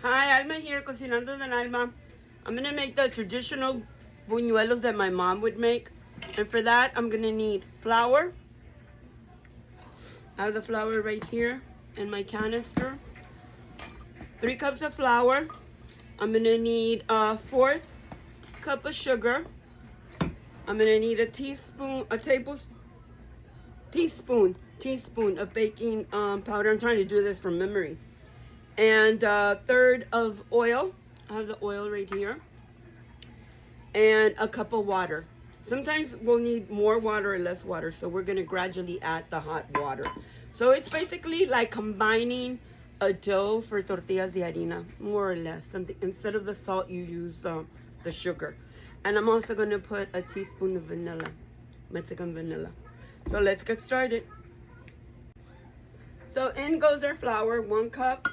Hi, Alma here, Cocinando del Alma. I'm going to make the traditional buñuelos that my mom would make. And for that, I'm going to need flour. I have the flour right here in my canister. 3 cups of flour. I'm going to need a 1/4 cup of sugar. I'm going to need a teaspoon of baking powder. I'm trying to do this from memory. And 1/3 of oil. I have the oil right here. And a cup of water. Sometimes we'll need more water or less water, so we're going to gradually add the hot water. So it's basically like combining a dough for tortillas de harina, more or less. Something, instead of the salt, you use the sugar. And I'm also going to put a teaspoon of vanilla, Mexican vanilla. So let's get started. So in goes our flour, 1 cup.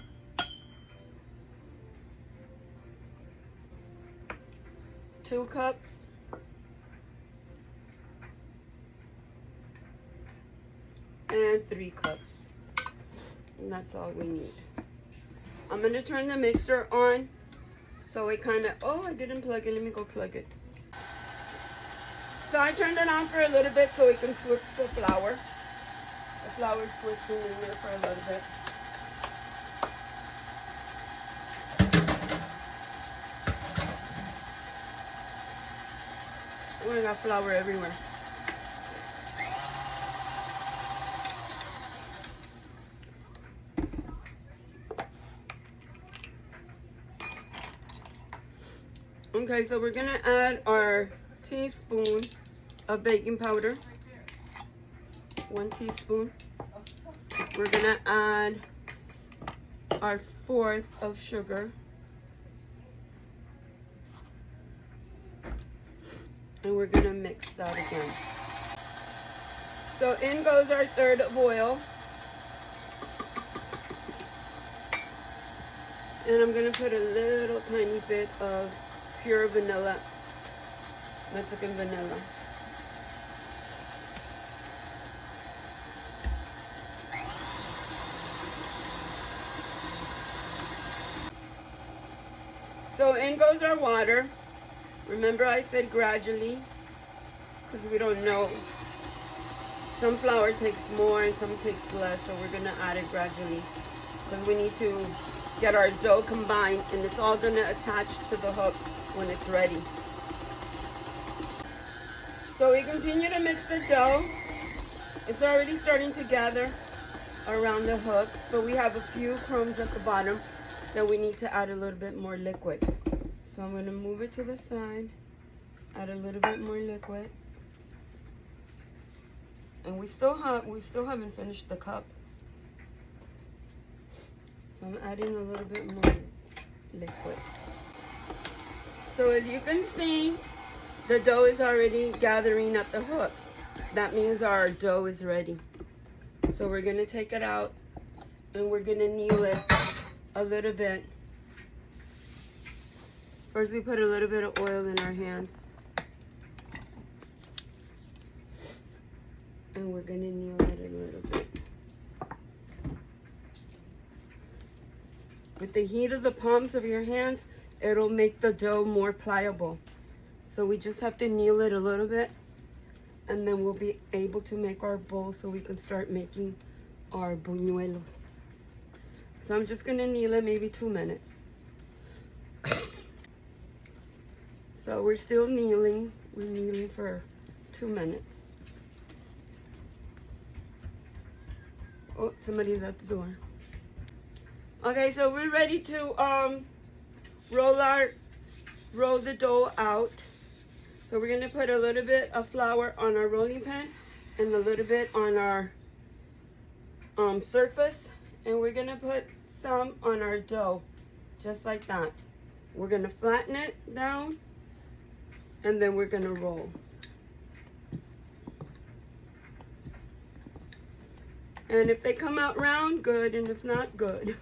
2 cups. And 3 cups. And that's all we need. I'm going to turn the mixer on so it kind of, oh, I didn't plug it. Let me go plug it. So I turned it on for a little bit so it can switch the flour. The flour's switching in there for a little bit. Oh, I got flour everywhere. Okay, so we're gonna add our teaspoon of baking powder. 1 teaspoon. We're gonna add our 1/4 of sugar. And we're gonna mix that again. So in goes our 1/3 of oil. And I'm gonna put a little tiny bit of pure vanilla, Mexican vanilla. So in goes our water. Remember I said gradually, because we don't know. Some flour takes more and some takes less, so we're gonna add it gradually. Because we need to get our dough combined and it's all gonna attach to the hook when it's ready. So we continue to mix the dough. It's already starting to gather around the hook, but we have a few crumbs at the bottom that we need to add a little bit more liquid. So I'm gonna move it to the side, add a little bit more liquid. And we still haven't finished the cup. So I'm adding a little bit more liquid. So as you can see, the dough is already gathering at the hook. That means our dough is ready. So we're gonna take it out and we're gonna knead it a little bit. First we put a little bit of oil in our hands. And we're gonna knead it a little bit. With the heat of the palms of your hands, it'll make the dough more pliable. So we just have to knead it a little bit, and then we'll be able to make our bowl so we can start making our buñuelos. So I'm just gonna knead it maybe 2 minutes. So we're still kneading. We're kneading for 2 minutes. Oh, somebody's at the door. Okay, so we're ready to roll the dough out. So we're gonna put a little bit of flour on our rolling pin and a little bit on our surface, and we're gonna put some on our dough, just like that. We're gonna flatten it down, and then we're gonna roll. And if they come out round, good, and if not, good.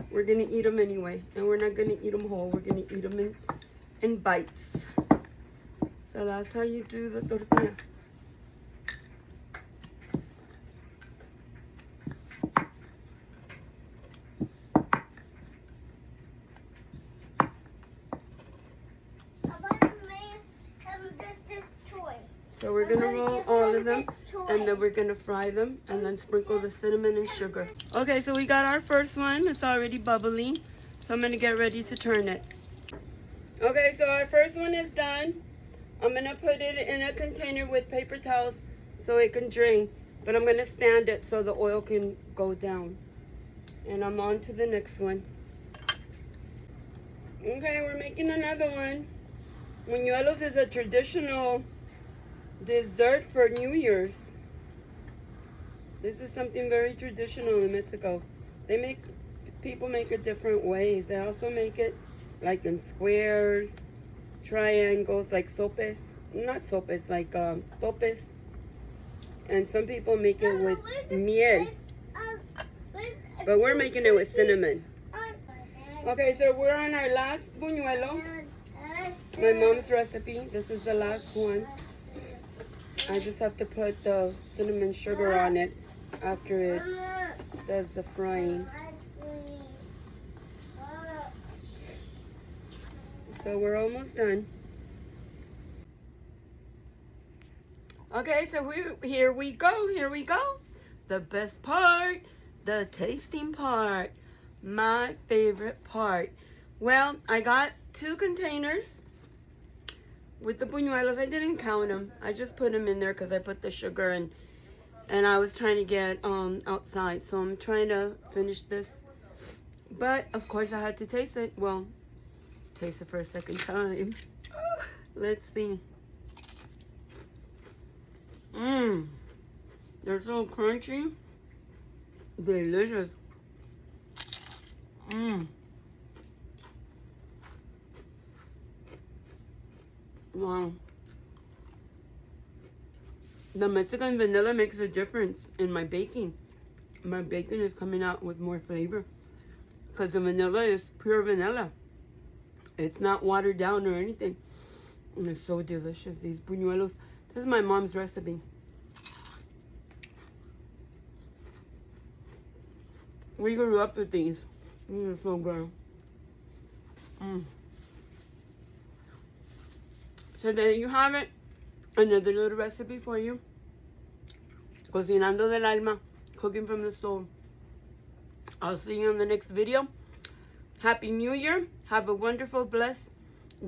We're gonna eat them anyway, and we're not gonna eat them whole. We're gonna eat them in bites. So that's how you do the tortilla. So we're gonna roll all of them, and then we're gonna fry them, and then sprinkle the cinnamon and sugar. Okay, so we got our first one. It's already bubbling, so I'm gonna get ready to turn it. Okay, so our first one is done. I'm gonna put it in a container with paper towels so it can drain, but I'm gonna stand it so the oil can go down. And I'm on to the next one. Okay, we're making another one. Buñuelos is a traditional dessert for New Year's. This is something very traditional in Mexico. People make it different ways. They also make it like in squares, triangles, like sopes. Not sopes, like topes. And some people make it with miel. But we're making it with cinnamon. Okay, so we're on our last buñuelo. My mom's recipe. This is the last one. I just have to put the cinnamon sugar on it after it does the frying. So we're almost done. Okay, so here we go. The best part, the tasting part. My favorite part. Well, I got 2 containers with the buñuelos. I didn't count them. I just put them in there because I put the sugar in, and I was trying to get outside. So I'm trying to finish this. But of course I had to taste it. Well, taste it for a second time. Let's see. They're so crunchy. Delicious. Wow. The Mexican vanilla makes a difference in my baking. My bacon is coming out with more flavor because the vanilla is pure vanilla. It's not watered down or anything. And it's so delicious, these buñuelos. This is my mom's recipe. We grew up with these. These are so good. So there you have it. Another little recipe for you. Cocinando del alma. Cooking from the soul. I'll see you in the next video. Happy New Year. Have a wonderful, blessed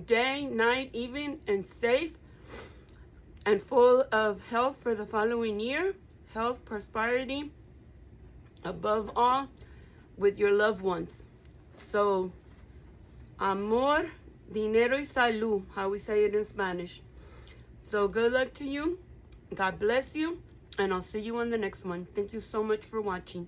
day, night, evening, and safe. And full of health for the following year. Health, prosperity. Above all, with your loved ones. So, amor, dinero y salud, how we say it in Spanish. So good luck to you. God bless you. And I'll see you on the next one. Thank you so much for watching.